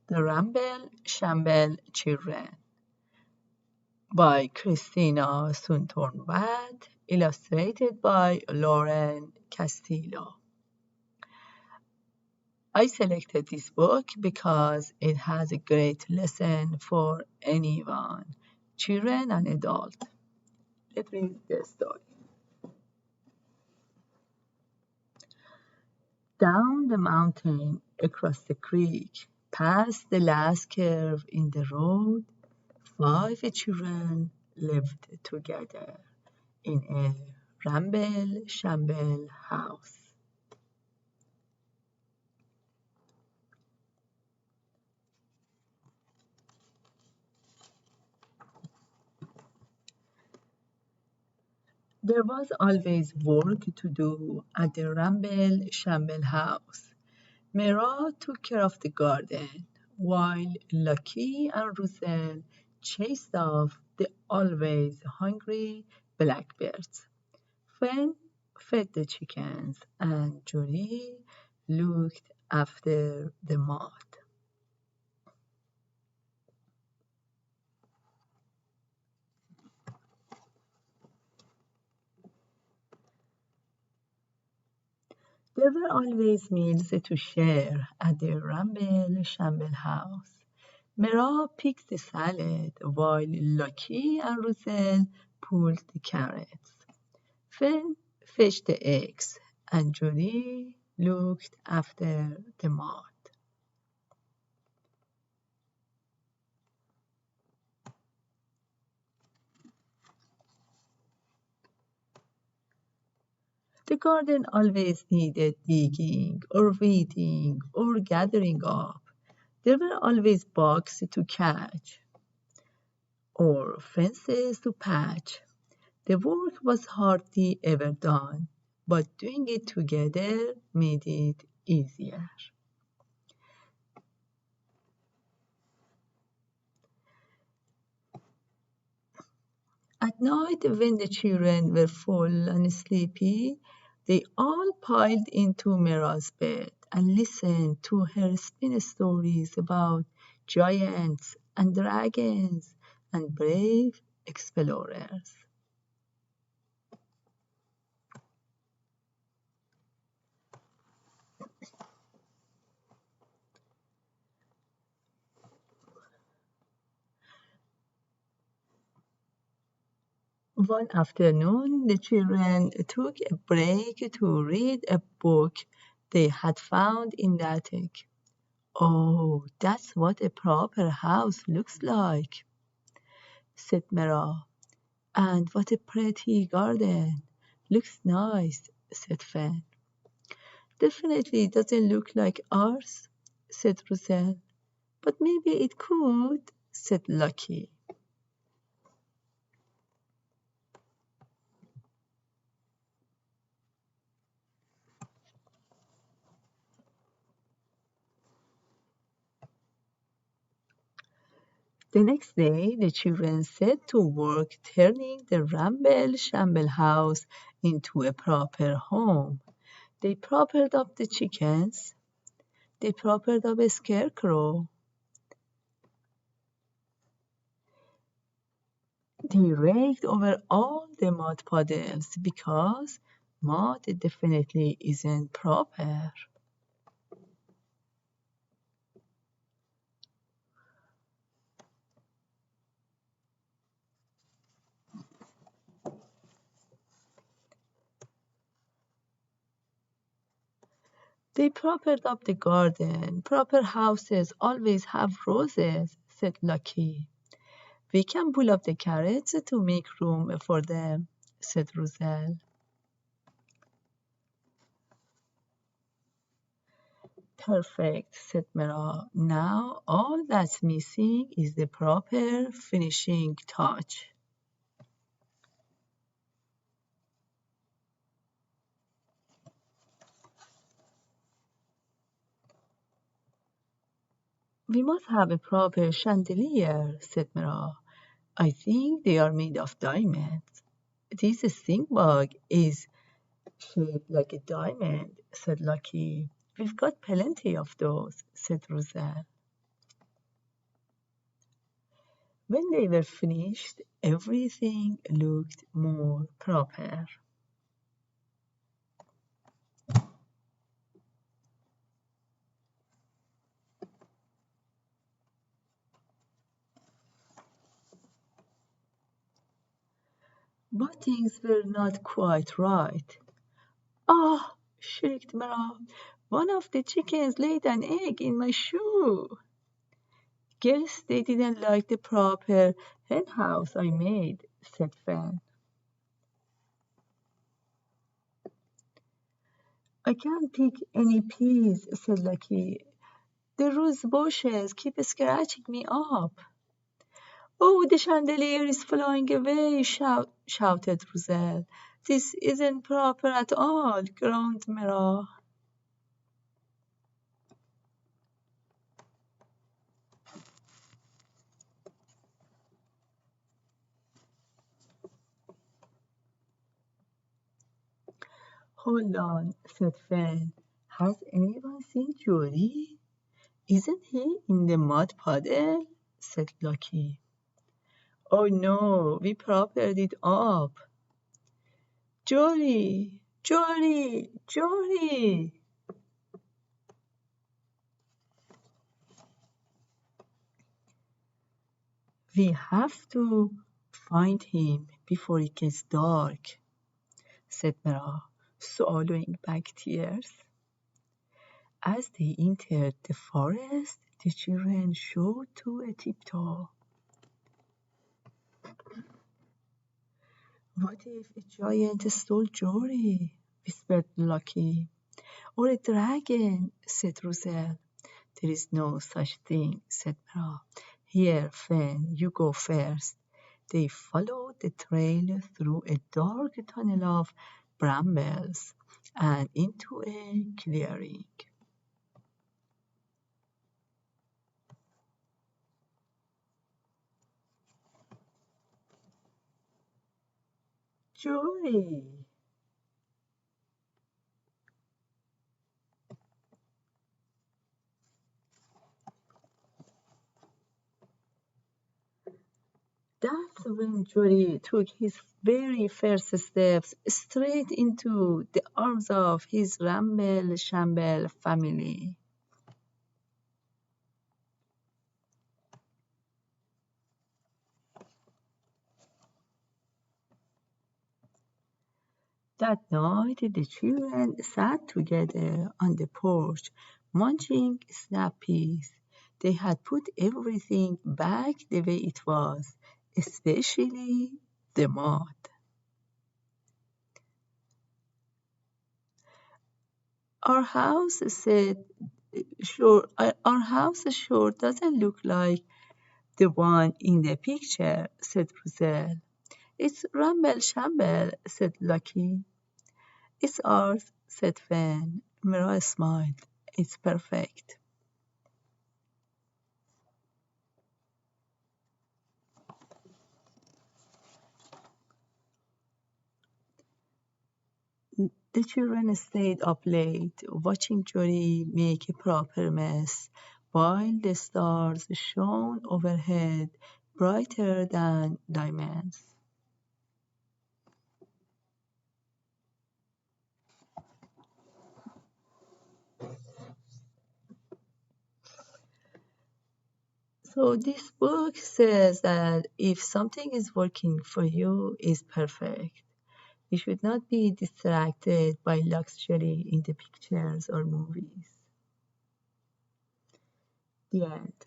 The Ramble Shamble Children by Christina Suntornwad, illustrated by Lauren Castillo. I selected this book because it has a great lesson for anyone, children and adults. Let's read the story. Down the mountain, across the creek, past the last curve in the road, 5 children lived together in a ramble shamble house. There was always work to do at the Ramble Shamble house. Mera took care of the garden, while Lucky and Russell chased off the always hungry blackbirds. Fen fed the chickens, and Jolie looked after the moth. There were always meals to share at the Ramble Shamble house. Mera picked the salad while Lucky and Russell pulled the carrots. Finn fished the eggs and Julie looked after the moth. The garden always needed digging or weeding or gathering up. There were always bugs to catch or fences to patch. The work was hardly ever done, but doing it together made it easier. At night, when the children were full and sleepy, they all piled into Mira's bed and listened to her spin stories about giants and dragons and brave explorers. One afternoon, the children took a break to read a book they had found in the attic. "Oh, that's what a proper house looks like," said Mira. "And what a pretty garden. Looks nice," said Fan. "Definitely doesn't look like ours," said Roselle. "But maybe it could," said Lucky. The next day, the children set to work turning the Ramble Shamble house into a proper home. They propped up the chickens. They propped up a scarecrow. They raked over all the mud puddles because mud definitely isn't proper. They propped up the garden. Proper houses always have roses, said Lucky. We can pull up the carrots to make room for them, said Roselle. Perfect, said Mira. Now all that's missing is the proper finishing touch. We must have a proper chandelier, said Mira. I think they are made of diamonds. This stink bug is shaped like a diamond, said Lucky. We've got plenty of those, said Roselle. When they were finished, everything looked more proper. But things were not quite right. Ah! shrieked Mara. One of the chickens laid an egg in my shoe. Guess they didn't like the proper hen house I made, said Fan. I can't pick any peas, said Lucky. The rose bushes keep scratching me up. Oh, the chandelier is flying away, shouted Roselle. This isn't proper at all, groaned Mira. Hold on, said Fan. Has anyone seen Jory? Isn't he in the mud puddle? Said Lucky. Oh no, we propered it up. Jory! Jory! Jory! We have to find him before it gets dark, said Mara, swallowing back tears. As they entered the forest, the children showed to a tiptoe. What if a giant stole Jory? Whispered Lucky. Or a dragon, said Roselle. There is no such thing, said Mara. Here, Fen, you go first. They followed the trail through a dark tunnel of brambles and into a clearing. Joy! That's when Jory took his very first steps straight into the arms of his Ramble Shamble family. That night, the children sat together on the porch, munching snap peas. They had put everything back the way it was, especially the mud. Our house said, our house sure doesn't look like the one in the picture, said Roselle. It's Ramble Shamble, said Lucky. It's ours, said Fan. Mira smiled. It's perfect. The children stayed up late, watching Jory make a proper mess, while the stars shone overhead brighter than diamonds. So this book says that if something is working for you, is perfect. You should not be distracted by luxury in the pictures or movies. The end.